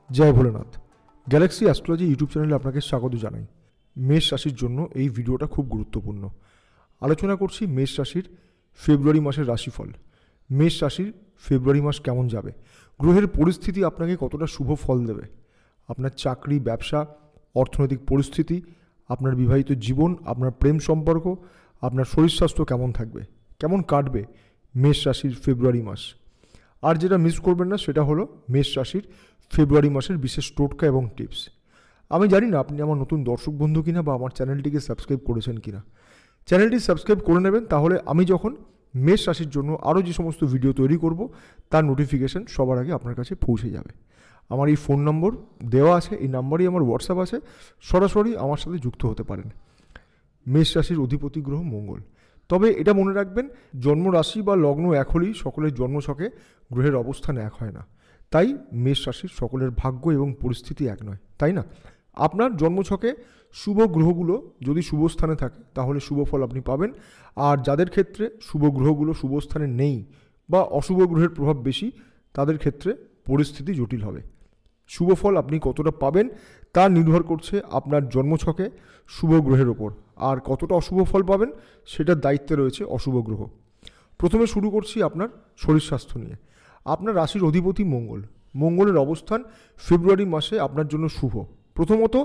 জয় Bholenath. Galaxy astrology YouTube চ্যানেলে আপনাকে স্বাগত জানাই। মেষ রাশির জন্য এই ভিডিওটা খুব গুরুত্বপূর্ণ। আলোচনা করছি মেষ রাশির ফেব্রুয়ারি মাসের রাশিফল। মেষ রাশির ফেব্রুয়ারি মাস কেমন যাবে, গ্রহের পরিস্থিতি আপনাকে কতটা শুভ ফল দেবে, আপনার চাকরি, ব্যবসা, অর্থনৈতিক পরিস্থিতি, আপনার বিবাহিত জীবন, আপনার প্রেম সম্পর্ক, আপনার শরীর স্বাস্থ্য কেমন থাকবে, কেমন কাটবে মেষ রাশির ফেব্রুয়ারি মাস। আর যেটা মিস করবেন না সেটা হলো মেষ রাশির ফেব্রুয়ারি মাসের বিশেষ টোটকা এবং টিপস। আমি জানি না আপনি আমার নতুন দর্শক বন্ধু কিনা বা আমার চ্যানেলটিকে সাবস্ক্রাইব করেছেন কিনা। চ্যানেলটি সাবস্ক্রাইব করে নেবেন, তাহলে আমি যখন মেষ রাশির জন্য আরও যে সমস্ত ভিডিও তৈরি করব তার নোটিফিকেশান সবার আগে আপনার কাছে পৌঁছে যাবে। আমার এই ফোন নম্বর দেওয়া আছে, এই নাম্বারেই আমার হোয়াটসঅ্যাপ আছে, সরাসরি আমার সাথে যুক্ত হতে পারেন। মেষ রাশির অধিপতি গ্রহ মঙ্গল। তবে এটা মনে রাখবেন, জন্ম রাশি বা লগ্ন এক হলেই সকলের জন্মছকে গ্রহের অবস্থান এক হয় না। তাই মেষ রাশির সকলের ভাগ্য এবং পরিস্থিতি এক নয়, তাই না? আপনার জন্মছকে শুভ গ্রহগুলো যদি শুভ স্থানে থাকে তাহলে শুভ ফল আপনি পাবেন, আর যাদের ক্ষেত্রে শুভ গ্রহগুলো শুভ স্থানে নেই বা অশুভ গ্রহের প্রভাব বেশি, তাদের ক্ষেত্রে পরিস্থিতি জটিল হবে। শুভ ফল আপনি কতটা পাবেন তা নির্ভর করছে আপনার জন্মছকে শুভ গ্রহের ওপর, আর কতটা অশুভ ফল পাবেন সেটার দায়িত্বে রয়েছে অশুভ গ্রহ। প্রথমে শুরু করছি আপনার শরীর স্বাস্থ্য নিয়ে। আপনার রাশির অধিপতি মঙ্গল, মঙ্গলের অবস্থান ফেব্রুয়ারি মাসে আপনার জন্য শুভ। প্রথমত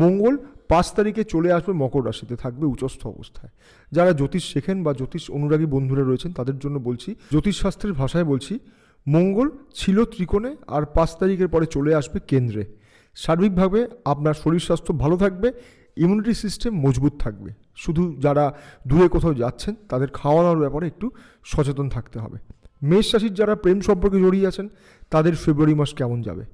মঙ্গল 5 তারিখে চলে আসবে মকর রাশিতে, থাকবে উচ্চস্থ অবস্থায়। যারা জ্যোতিষ শেখেন বা জ্যোতিষ অনুরাগী বন্ধুরা রয়েছেন তাদের জন্য বলছি, জ্যোতিষশাস্ত্রের ভাষায় বলছি, মঙ্গল ছিল ত্রিকোণে আর 5 তারিখের পরে চলে আসবে কেন্দ্রে। সার্বিকভাবে আপনার শরীর স্বাস্থ্য ভালো থাকবে, ইমিউনিটি সিস্টেম মজবুত থাকবে। শুধু যারা দূরে কোথাও যাচ্ছেন তাদের খাওয়া দাওয়ার ব্যাপারে একটু সচেতন থাকতে হবে। মেষ রাশির যারা প্রেম সম্পর্কে জড়িয়ে আছেন তাদের ফেব্রুয়ারি মাস কেমন যাবে?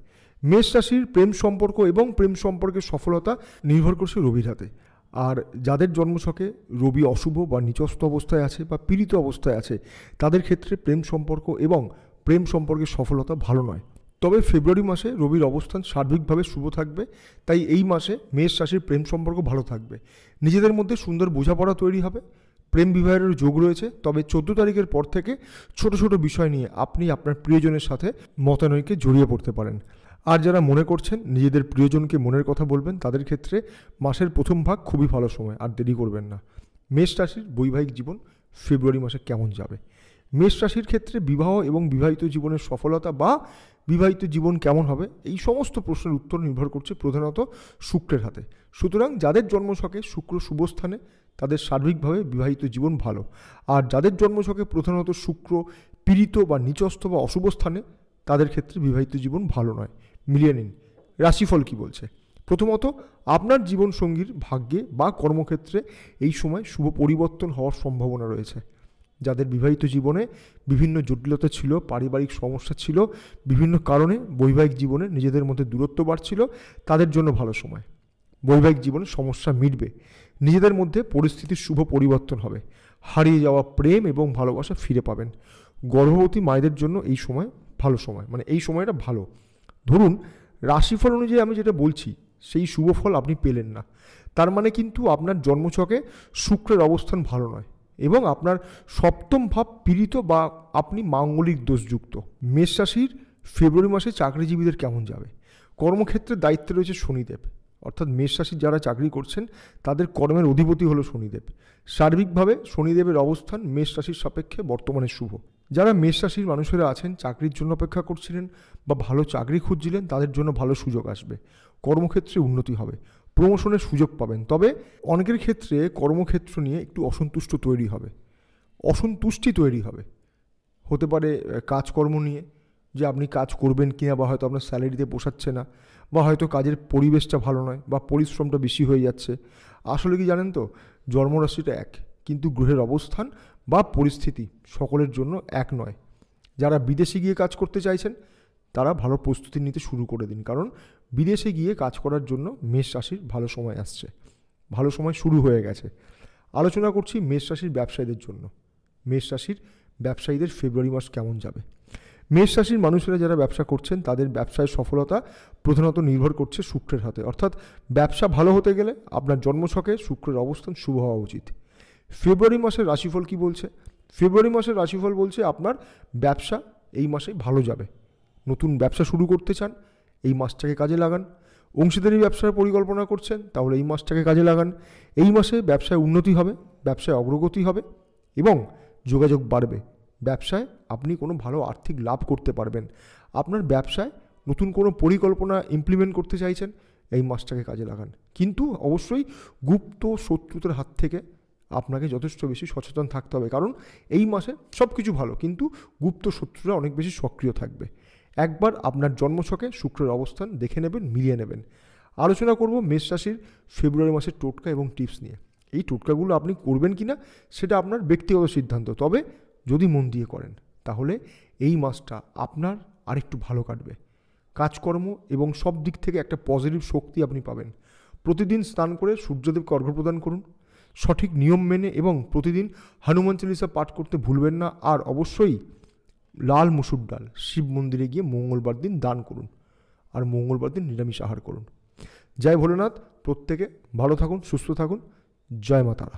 মেষ রাশির প্রেম সম্পর্ক এবং প্রেম সম্পর্কের সফলতা নির্ভর করছে রবির হাতে। আর যাদের জন্মছকে রবি অশুভ বা নিচস্থ অবস্থায় আছে বা পীড়িত অবস্থায় আছে, তাদের ক্ষেত্রে প্রেম সম্পর্ক এবং প্রেম সম্পর্কের সফলতা ভালো নয়। তবে ফেব্রুয়ারি মাসে রবির অবস্থান সার্বিকভাবে শুভ থাকবে, তাই এই মাসে মেষ রাশির প্রেম সম্পর্ক ভালো থাকবে। নিজেদের মধ্যে সুন্দর বোঝাপড়া তৈরি হবে, প্রেম বিবাহের যোগ রয়েছে। তবে 14 তারিখের পর থেকে ছোট ছোট বিষয় নিয়ে আপনি আপনার প্রিয়জনের সাথে মতানৈক্যে জড়িয়ে পড়তে পারেন। আর যারা মনে করছেন নিজেদের প্রিয়জনকে মনের কথা বলবেন, তাদের ক্ষেত্রে মাসের প্রথম ভাগ খুবই ভালো সময়, আর দেরি করবেন না। মেষ রাশির বৈবাহিক জীবন ফেব্রুয়ারি মাসে কেমন যাবে? মেষ রাশির ক্ষেত্রে বিবাহ এবং বিবাহিত জীবনের সফলতা বা বিবাহিত জীবন কেমন হবে, এই সমস্ত প্রশ্নের উত্তর নির্ভর করছে প্রধানত শুক্রের হাতে। সুতরাং যাদের জন্মছকে শুক্র শুভস্থানে তাদের সার্বিকভাবে বিবাহিত জীবন ভালো, আর যাদের জন্মছকে প্রধানত শুক্র পীড়িত বা নিচস্থ বা অশুভ স্থানে তাদের ক্ষেত্রে বিবাহিত জীবন ভালো নয়। মিলিয়ে নিন রাশিফল কি বলছে। প্রথমত, আপনার জীবনসঙ্গীর ভাগ্যে বা কর্মক্ষেত্রে এই সময় শুভ পরিবর্তন হওয়ার সম্ভাবনা রয়েছে। যাদের বিবাহিত জীবনে বিভিন্ন জটিলতা ছিল, পারিবারিক সমস্যা ছিল, বিভিন্ন কারণে বৈবাহিক জীবনে নিজেদের মধ্যে দূরত্ব বাড়ছিল, তাদের জন্য ভালো সময়। বৈবাহিক জীবনে সমস্যা মিটবে, নিজেদের মধ্যে পরিস্থিতির শুভ পরিবর্তন হবে, হারিয়ে যাওয়া প্রেম এবং ভালোবাসা ফিরে পাবেন। গর্ভবতী মায়েদের জন্য এই সময় ভালো সময়, মানে এই সময়টা ভালো। ধরুন রাশিফল অনুযায়ী আমি যেটা বলছি সেই শুভ ফল আপনি পেলেন না, তার মানে কিন্তু আপনার জন্মছকে শুক্রের অবস্থান ভালো নয় এবং আপনার সপ্তম ভাব পীড়িত বা আপনি মাঙ্গলিক দোষযুক্ত। মেষ রাশির ফেব্রুয়ারি মাসে চাকরিজীবীদের কেমন যাবে? কর্মক্ষেত্রের দায়িত্বে রয়েছে শনিদেব, অর্থাৎ মেষ রাশির যারা চাকরি করছেন তাদের কর্মের অধিপতি হলো শনিদেব। সার্বিকভাবে শনিদেবের অবস্থান মেষ রাশির সাপেক্ষে বর্তমানে শুভ। যারা মেষ রাশির মানুষেরা আছেন, চাকরির জন্য অপেক্ষা করছিলেন বা ভালো চাকরি খুঁজছিলেন, তাদের জন্য ভালো সুযোগ আসবে। কর্মক্ষেত্রে উন্নতি হবে, প্রমোশনের সুযোগ পাবেন। তবে অনেকের ক্ষেত্রে কর্মক্ষেত্র নিয়ে একটু অসন্তুষ্টি তৈরি হবে। হতে পারে কাজকর্ম নিয়ে, যে আপনি কাজ করবেন কিনা, বা হয়তো আপনার স্যালারিতে পোষাচ্ছে না, বা হয়তো কাজের পরিবেশটা ভালো নয়, বা পরিশ্রমটা বেশি হয়ে যাচ্ছে। আসলে কি জানেন তো, জন্মরাশিটা এক, কিন্তু গ্রহের অবস্থান বা পরিস্থিতি সকলের জন্য এক নয়। যারা বিদেশে গিয়ে কাজ করতে চাইছেন তারা ভালো প্রস্তুতি নিতে শুরু করে দিন, কারণ বিদেশে গিয়ে কাজ করার জন্য মেষ রাশির ভালো সময় আসছে, ভালো সময় শুরু হয়ে গেছে। আলোচনা করছি মেষ রাশির ব্যবসায়ীদের জন্য। মেষ রাশির ব্যবসায়ীদের ফেব্রুয়ারি মাস কেমন যাবে? মেষ রাশির মানুষেরা যারা ব্যবসা করছেন তাদের ব্যবসায় সফলতা প্রধানত নির্ভর করছে শুক্রের হাতে, অর্থাৎ ব্যবসা ভালো হতে গেলে আপনার জন্মছকে শুক্রের অবস্থান শুভ হওয়া উচিত। ফেব্রুয়ারি মাসের রাশিফল কি বলছে? ফেব্রুয়ারি মাসের রাশিফল বলছে আপনার ব্যবসা এই মাসে ভালো যাবে। নতুন ব্যবসা শুরু করতে চান এই মাসটাকে কাজে লাগান। অংশীদারি ব্যবসার পরিকল্পনা করছেন, তাহলে এই মাসটাকে কাজে লাগান। এই মাসে ব্যবসায় উন্নতি হবে, ব্যবসায় অগ্রগতি হবে এবং যোগাযোগ বাড়বে। ব্যবসায় আপনি কোনো ভালো আর্থিক লাভ করতে পারবেন। আপনার ব্যবসায় নতুন কোনো পরিকল্পনা ইমপ্লিমেন্ট করতে চাইছেন, এই মাসটাকে কাজে লাগান। কিন্তু অবশ্যই গুপ্ত শত্রুদের হাত থেকে আপনাকে যথেষ্ট বেশি সচেতন থাকতে হবে, কারণ এই মাসে সব কিছু ভালো, কিন্তু গুপ্ত শত্রুরা অনেক বেশি সক্রিয় থাকবে। একবার আপনার জন্মছকে শুক্রের অবস্থান দেখে নেবেন, মিলিয়ে নেবেন। আলোচনা করব মেষ রাশির ফেব্রুয়ারি মাসের টোটকা এবং টিপস নিয়ে। এই টোটকাগুলো আপনি করবেন কি না সেটা আপনার ব্যক্তিগত সিদ্ধান্ত, তবে যদি মন দিয়ে করেন তাহলে এই মাসটা আপনার আরেকটু ভালো কাটবে। কাজকর্ম এবং সব দিক থেকে একটা পজিটিভ শক্তি আপনি পাবেন। প্রতিদিন স্নান করে সূর্যদেবকে অর্ঘ্য প্রদান করুন, সঠিক নিয়ম মেনে, এবং প্রতিদিন হনুমান চালিসা পাঠ করতে ভুলবেন না। আর অবশ্যই লাল মুসুর ডাল শিব মন্দিরে গিয়ে মঙ্গলবার দিন দান করুন, আর মঙ্গলবার দিন নিরামিষ আহার করুন। জয় ভোলেনাথ। প্রত্যেকে ভালো থাকুন, সুস্থ থাকুন। জয় মা তারা।